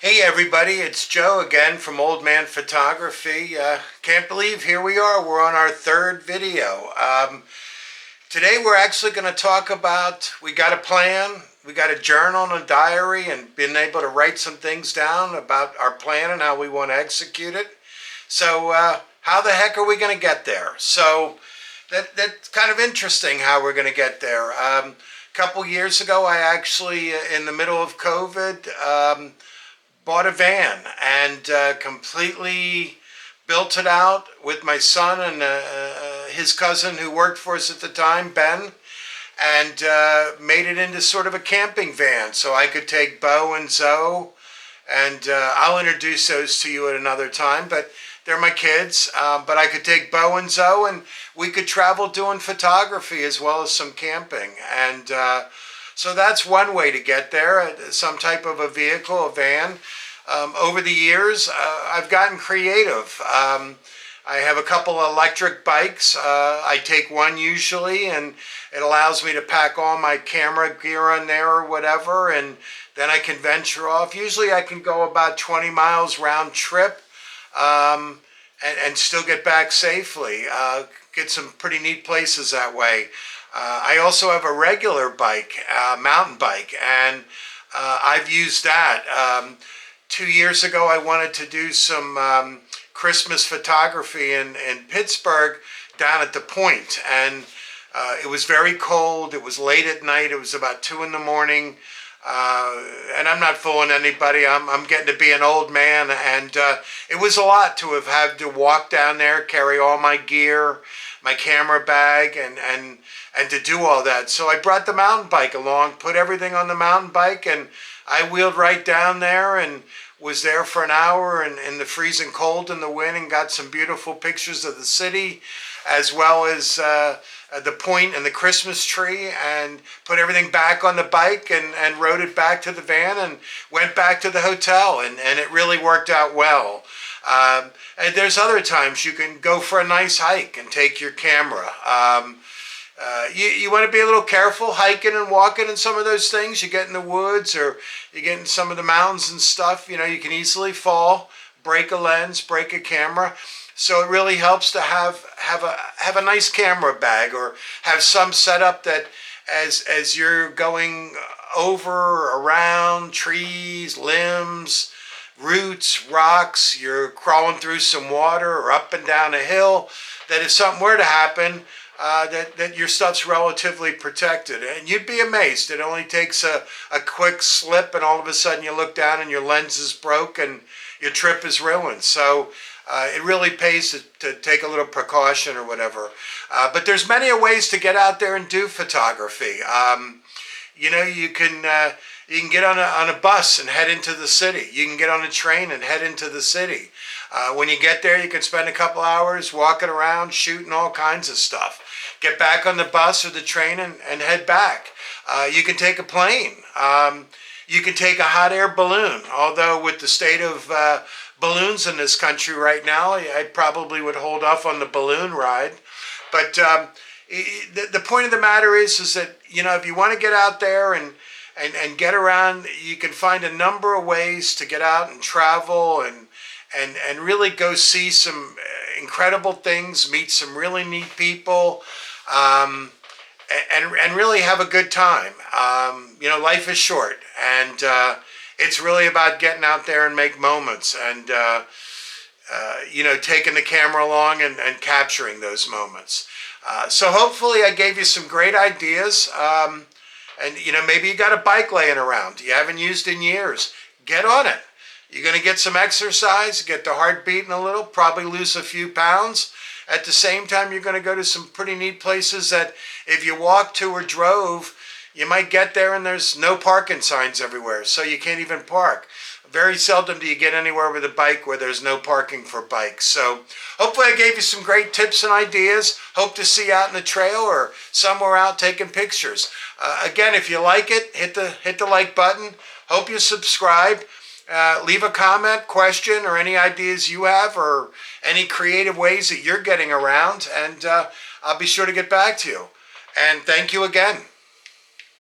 Hey everybody, it's Joe again from Old Man Photography. Can't believe here we are. We're on our third video. Today we're actually going to talk about, we got a plan, we got a journal and a diary and been able to write some things down about our plan and how we want to execute it. So how the heck are we going to get there? So that's kind of interesting how we're going to get there. A couple years ago, I actually, in the middle of COVID, bought a van and completely built it out with my son and his cousin who worked for us at the time, Ben, and made it into sort of a camping van so I could take Bo and Zoe, and I'll introduce those to you at another time, but they're my kids, but I could take Bo and Zoe and we could travel doing photography as well as some camping. And so that's one way to get there, some type of a vehicle, a van. Over the years, I've gotten creative. I have a couple electric bikes. I take one usually, and it allows me to pack all my camera gear on there or whatever, and then I can venture off. Usually I can go about 20 miles round trip and still get back safely. Get some pretty neat places that way. I also have a regular bike, mountain bike, and I've used that. 2 years ago, I wanted to do some Christmas photography in Pittsburgh down at the Point, and it was very cold. It was late at night. It was about 2 in the morning, and I'm not fooling anybody. I'm getting to be an old man, and it was a lot to have had to walk down there, carry all my gear, my camera bag, and to do all that. So I brought the mountain bike along, put everything on the mountain bike, and I wheeled right down there and was there for an hour in the freezing cold and the wind, and got some beautiful pictures of the city as well as the Point and the Christmas tree, and put everything back on the bike and rode it back to the van and went back to the hotel, and it really worked out well. And there's other times you can go for a nice hike and take your camera. You want to be a little careful hiking and walking and some of those things. You get in the woods or you get in some of the mountains and stuff, you can easily fall, break a lens, break a camera. So it really helps to have a nice camera bag, or have some setup that as you're going over, around trees, limbs, roots, rocks, you're crawling through some water or up and down a hill, that if something were to happen, that your stuff's relatively protected. And you'd be amazed. It only takes a quick slip and all of a sudden you look down and your lens is broke and your trip is ruined. So it really pays to take a little precaution or whatever. But there's many ways to get out there and do photography. You can get on a bus and head into the city. You can get on a train and head into the city. When you get there, you can spend a couple hours walking around, shooting all kinds of stuff. Get back on the bus or the train and head back. You can take a plane. You can take a hot air balloon, although with the state of balloons in this country right now, I probably would hold off on the balloon ride. But the point of the matter is that, if you want to get out there and get around, you can find a number of ways to get out and travel and really go see some incredible things, meet some really neat people, and really have a good time. Life is short, and it's really about getting out there and make moments, and taking the camera along and capturing those moments. So hopefully I gave you some great ideas. And maybe you got a bike laying around you haven't used in years. Get on it. You're going to get some exercise, get the heart beating a little, probably lose a few pounds. At the same time, you're going to go to some pretty neat places that if you walked to or drove, you might get there and there's no parking signs everywhere, so you can't even park. Very seldom do you get anywhere with a bike where there's no parking for bikes. So hopefully I gave you some great tips and ideas. Hope to see you out in the trail or somewhere out taking pictures. Again, if you like it, hit the like button. Hope you subscribe. Leave a comment, question, or any ideas you have, or any creative ways that you're getting around, and I'll be sure to get back to you. And thank you again.